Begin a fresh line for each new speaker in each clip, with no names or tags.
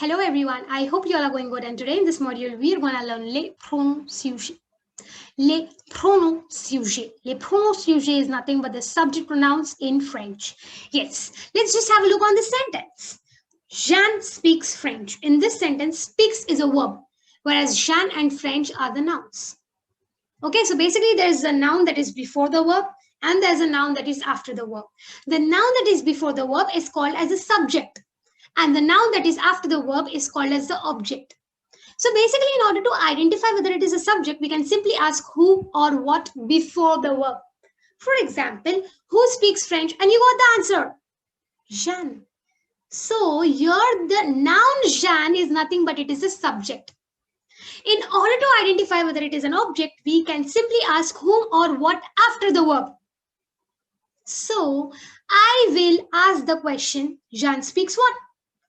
Hello everyone, I hope you all are going good, and today in this module we are going to learn les pronoms sujets. Les pronoms sujets. Les pronoms sujets is nothing but the subject pronouns in French. Yes, let's just have a look on the sentence. Jeanne speaks French. In this sentence, speaks is a verb, whereas Jeanne and French are the nouns. Okay, so basically there's a noun that is before the verb and there's a noun that is after the verb. The noun that is before the verb is called as a subject, and the noun that is after the verb is called as the object. So basically, in order to identify whether it is a subject, we can simply ask who or what before the verb. For example, who speaks French? And you got the answer, Jeanne. So here the noun Jeanne is nothing but it is a subject. In order to identify whether it is an object, we can simply ask whom or what after the verb. So I will ask the question, Jeanne speaks what?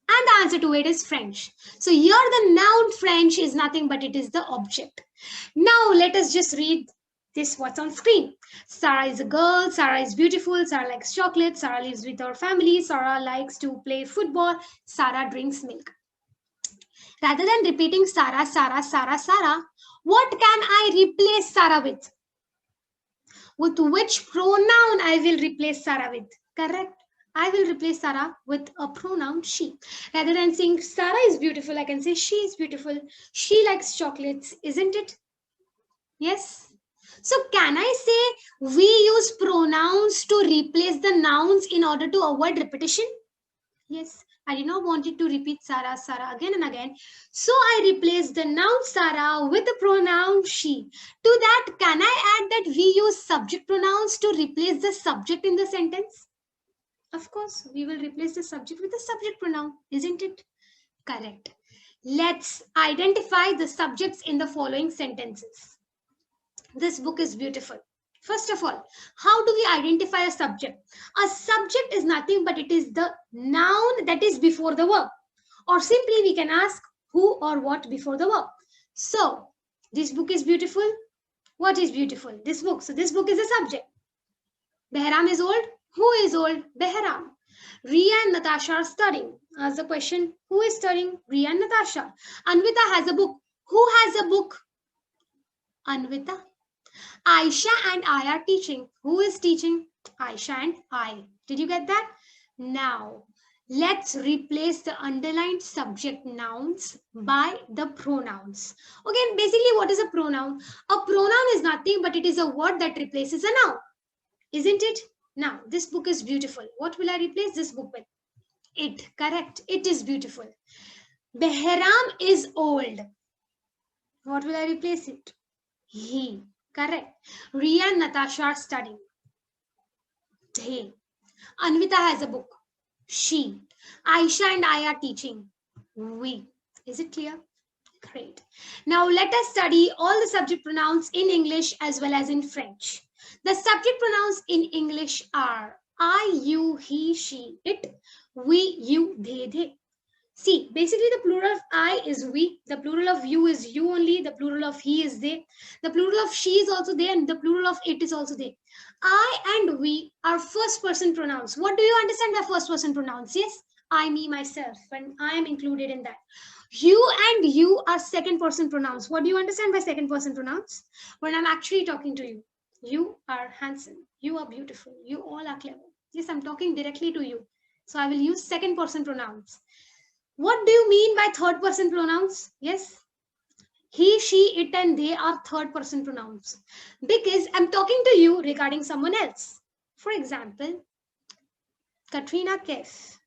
And the answer to it is French. So here the noun French is nothing but it is the object. Now let us just read this what's on screen. Sarah is a girl, Sarah is beautiful, Sarah likes chocolate, Sarah lives with her family, Sarah likes to play football, Sarah drinks milk. Rather than repeating Sarah, Sarah, Sarah, Sarah, what can I replace Sarah with? With which pronoun I will replace Sarah with? Correct. I will replace Sarah with a pronoun she. Rather than saying Sarah is beautiful, I can say she is beautiful. She likes chocolates, isn't it? Yes. So can I say we use pronouns to replace the nouns in order to avoid repetition? Yes. I did not want it to repeat Sarah, Sarah again and again. So I replace the noun Sarah with the pronoun she. To that, can I add that we use subject pronouns to replace the subject in the sentence? Of course, we will replace the subject with the subject pronoun, isn't it? Correct. Let's identify the subjects in the following sentences. This book is beautiful. First of all, how do we identify a subject? A subject is nothing but it is the noun that is before the verb. Or simply we can ask who or what before the verb. So, this book is beautiful. What is beautiful? This book. So, this book is a subject. Behram is old. Who is old? Behram. Riya and Natasha are studying. Ask the question, who is studying? Riya and Natasha. Anvita has a book. Who has a book? Anvita. Aisha and I are teaching. Who is teaching? Aisha and I. Did you get that? Now, let's replace the underlined subject nouns by the pronouns. Okay, basically what is a pronoun? A pronoun is nothing but it is a word that replaces a noun. Isn't it? Now, this book is beautiful. What will I replace this book with? It. Correct. It is beautiful. Behram is old. What will I replace it? He. Correct. Riya and Natasha are studying. They. Anvita has a book. She. Aisha and I are teaching. We. Is it clear? Great. Now let us study all the subject pronouns in English as well as in French. The subject pronouns in English are I, you, he, she, it, we, you, they. See, basically the plural of I is we, the plural of you is you only, the plural of he is they, the plural of she is also they, and the plural of it is also they. I and we are first person pronouns. What do you understand by first person pronouns? Yes, I, me, myself, and I am included in that. You and you are second person pronouns. What do you understand by second person pronouns? When I'm actually talking to you, you are handsome, you are beautiful, you all are clever. Yes, I'm talking directly to you. So I will use second person pronouns. What do you mean by third person pronouns? Yes, he, she, it, and they are third person pronouns because I'm talking to you regarding someone else. For example, Katrina Kaif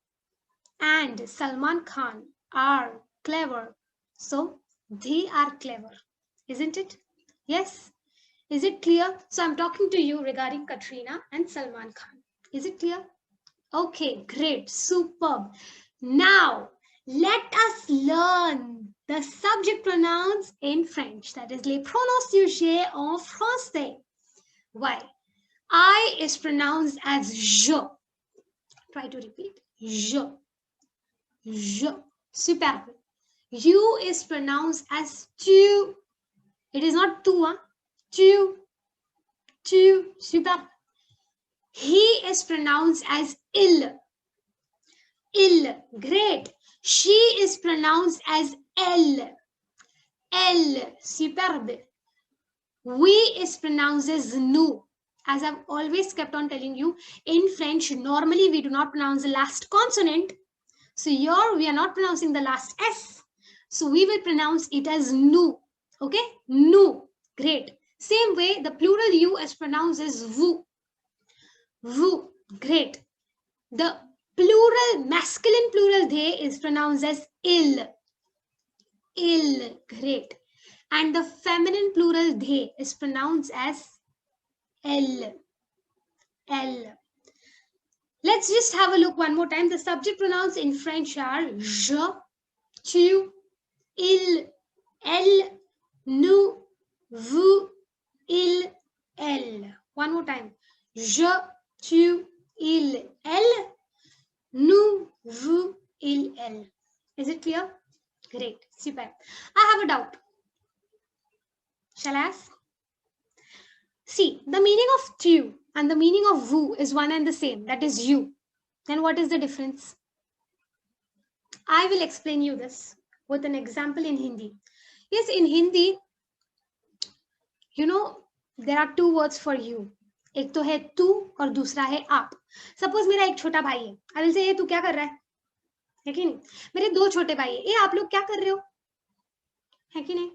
and Salman Khan are clever. So they are clever, isn't it? Yes. Is it clear? So I'm talking to you regarding Katrina and Salman Khan. Is it clear? Okay, great, superb. Now, let us learn the subject pronouns in French. That is, les pronoms sujets en français. Why? I is pronounced as je. Try to repeat. Je. Je. Superbe. You is pronounced as tu. It is not tu, huh? Tu. Tu. Superbe. He is pronounced as il. Il. Great. She is pronounced as elle. Elle, superbe. We is pronounced as nous. As I've always kept on telling you, in French, normally we do not pronounce the last consonant. So here we are not pronouncing the last S. So we will pronounce it as nous. Okay? Nous. Great. Same way, the plural you is pronounced as vous. Vous. Great. The plural, masculine plural they is pronounced as il. Il. Great. And the feminine plural they is pronounced as elle. Elle. Let's just have a look one more time. The subject pronouns in French are je, tu, il, elle, nous, vous, il, elle. One more time. Je, tu, il, elle, nous, vous, il, elle. Is it clear? Great. Super. I have a doubt. Shall I ask? See, the meaning of tu and the meaning of vous is one and the same. That is you. Then what is the difference? I will explain you this with an example in Hindi. Yes, in Hindi, you know, there are two words for you. एक तो है तू और दूसरा है आप. Suppose मेरा एक छोटा भाई है. I will say, ये तू क्या कर रहा है? है कि नहीं? मेरे दो छोटे भाई है. ये आप लोग क्या कर रहे हो? है कि नहीं?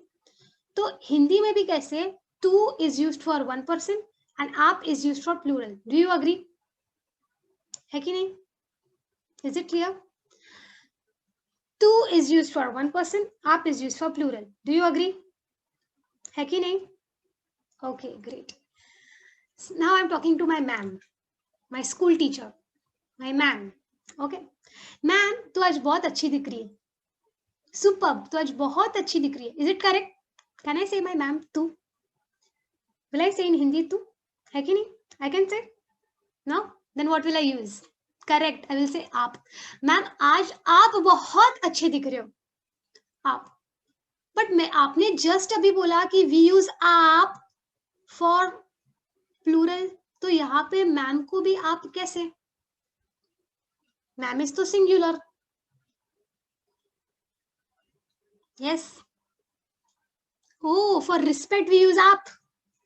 तो हिंदी में भी कैसे तू is used for one person and आप is used for plural. Do you agree? है कि नहीं? Is it clear? Tu is used for one person, आप is used for plural. Do you agree? है कि नहीं? Okay, great. So now I'm talking to my ma'am, my school teacher, my ma'am. Okay, ma'am, तू आज बहुत अच्छी दिख रही है. Superb, तू आज बहुत अच्छी दिख रही है. Is it correct? Can I say my ma'am तू? Will I say in Hindi तू? है कि नहीं? I can say. No? Then what will I use? Correct. I will say आप. मैम आज आप बहुत अच्छे दिख रहे हो. आप. But मैं आपने just अभी बोला कि we use आप for plural. तो यहाँ पे मैम को भी आप कैसे? मैम is तो singular. Yes. Oh, for respect we use आप.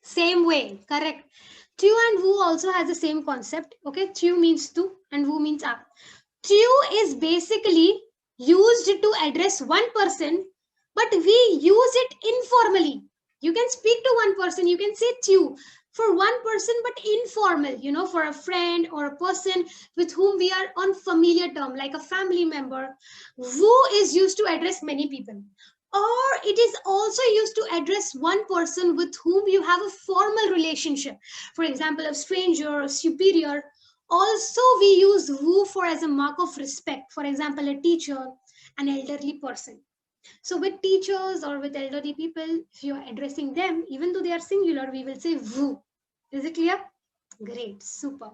Same way. Correct. Tu and vous also has the same concept. Okay. Tu means tu and vous means आप. Tu is basically used to address one person, but we use it informally. You can speak to one person, you can say tu for one person, but informal, you know, for a friend or a person with whom we are on familiar term, like a family member. Vous is used to address many people. Or it is also used to address one person with whom you have a formal relationship. For example, a stranger or superior. Also, we use vous for as a mark of respect. For example, a teacher, an elderly person. So with teachers or with elderly people, if you are addressing them, even though they are singular, we will say vous. Is it clear? Great, super.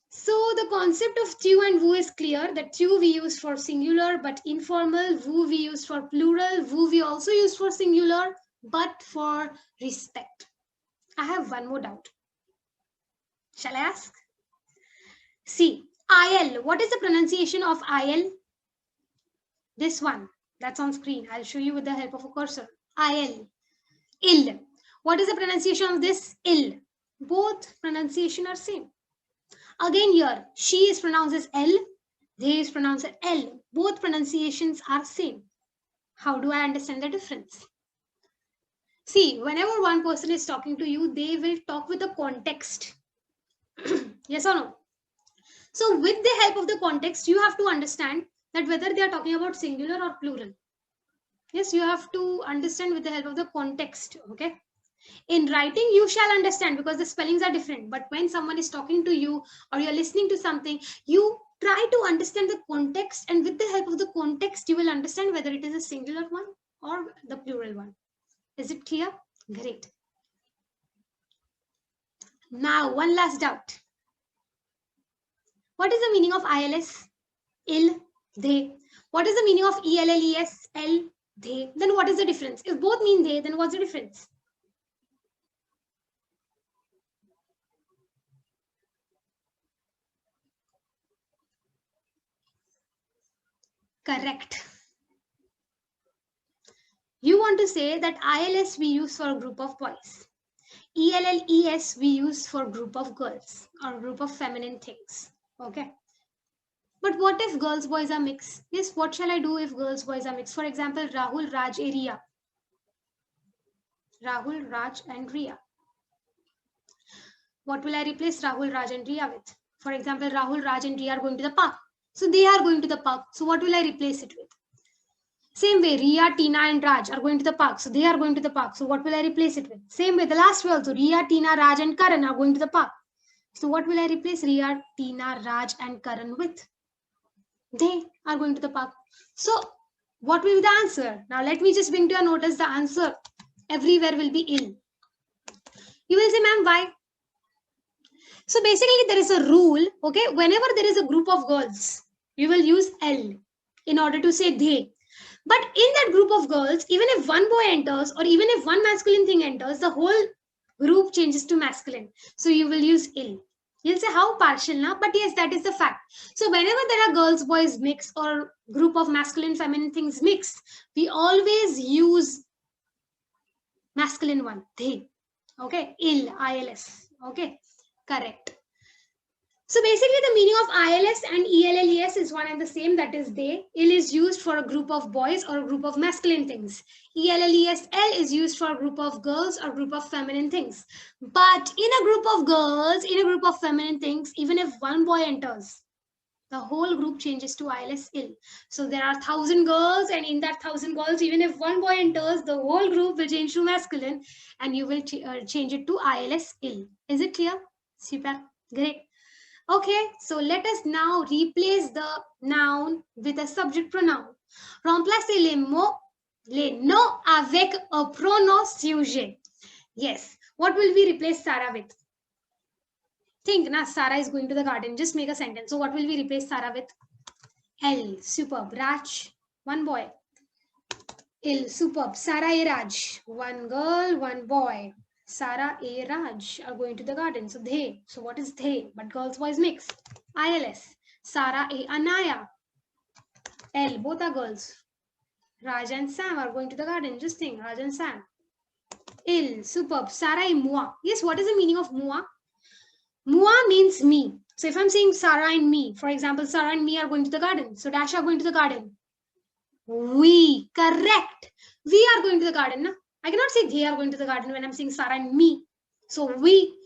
So the concept of tu and vous is clear, that tu we use for singular but informal, vous we use for plural, vous we also use for singular but for respect. I have one more doubt. Shall I ask? See, elle. What is the pronunciation of elle? This one. That's on screen. I'll show you with the help of a cursor. Elle. Il. What is the pronunciation of this? Il. Both pronunciation are same. Again here, she is pronounced as elle, they is pronounced as elle. Both pronunciations are same. How do I understand the difference? See, whenever one person is talking to you, they will talk with the context. Yes or no? So with the help of the context, you have to understand that whether they are talking about singular or plural. Yes, you have to understand with the help of the context. Okay. In writing, you shall understand because the spellings are different. But when someone is talking to you or you're listening to something, you try to understand the context, and with the help of the context, you will understand whether it is a singular one or the plural one. Is it clear? Great. Now, one last doubt. What is the meaning of ILS? Il, they. What is the meaning of ELLES? L, they. Then what is the difference? If both mean they, then what's the difference? Correct. You want to say that ILS we use for a group of boys. ELLES we use for group of girls or group of feminine things. Okay. But what if girls, boys are mixed? Yes, what shall I do if girls, boys are mixed? For example, Rahul, Raj, Riya. Rahul, Raj, and Riya. What will I replace Rahul, Raj, and Riya with? For example, Rahul, Raj, and Riya are going to the park. So they are going to the park. So what will I replace it with? Same way, Riya, Tina, and Raj are going to the park. So they are going to the park. So what will I replace it with? Same way, the last way also, Riya, Tina, Raj, and Karan are going to the park. So what will I replace Riya, Tina, Raj, and Karan with? They are going to the park. So what will be the answer? Now let me just bring to your notice the answer. Everywhere will be ill. You will say, ma'am, why? So basically there is a rule, okay? Whenever there is a group of girls, you will use elle in order to say they. But in that group of girls, even if one boy enters or even if one masculine thing enters, the whole group changes to masculine. So you will use ill. You'll say how partial now, but yes, that is the fact. So whenever there are girls, boys mix or group of masculine, feminine things mix, we always use masculine one, they. Okay, ill, ILS. Okay, correct. So basically the meaning of ILS and ELLES is one and the same, that is they. Ill is used for a group of boys or a group of masculine things. ELLESL is used for a group of girls or group of feminine things. But in a group of girls, in a group of feminine things, even if one boy enters, the whole group changes to ILS ill. So there are 1,000 girls, and in that 1,000 girls, even if one boy enters, the whole group will change to masculine and you will change it to ILS ill. Is it clear? Super, great. Okay, so let us now replace the noun with a subject pronoun. Remplacer les mots, les noms avec un pronom sujet. Yes, what will we replace Sarah with? Think, na, Sarah is going to the garden. Just make a sentence. So what will we replace Sarah with? Elle, superb. Raj, one boy. Elle, superb. Sarah A. Raj, one girl, one boy. Sarah A. Raj are going to the garden. So they. So what is they? But girls, boys mix. ILS. Sarah A. Anaya. L. Both are girls. Raj and Sam are going to the garden. Just think. Raj and Sam. Ill. Superb. Sarah A. Mua. Yes, what is the meaning of Mua? Mua means me. So if I'm saying Sarah and me, for example, Sarah and me are going to the garden. So Dash are going to the garden. We. Correct. We are going to the garden. Na? I cannot say they are going to the garden when I'm saying Sarah and me. So we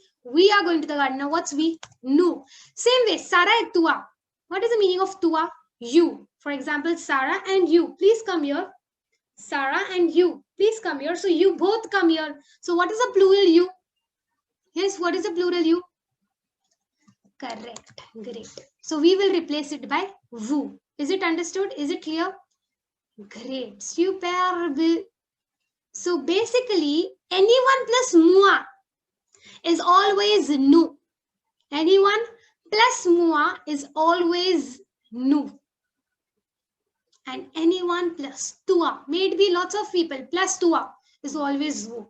are going to the garden. Now what's we? Nous. Same way, Sarah and Tua. What is the meaning of Tua? You. For example, Sarah and you. Please come here. Sarah and you. Please come here. So you both come here. So what is the plural you? Yes, what is the plural you? Correct. Great. So we will replace it by vous. Is it understood? Is it clear? Great. Superb. So basically, anyone plus moi is always nous. Anyone plus moi is always nous. And anyone plus toi, may it be lots of people, plus toi is always vous.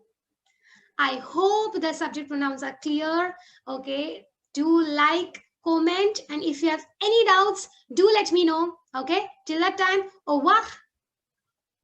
I hope the subject pronouns are clear. Okay. Do like, comment, and if you have any doubts, do let me know. Okay. Till that time, au revoir.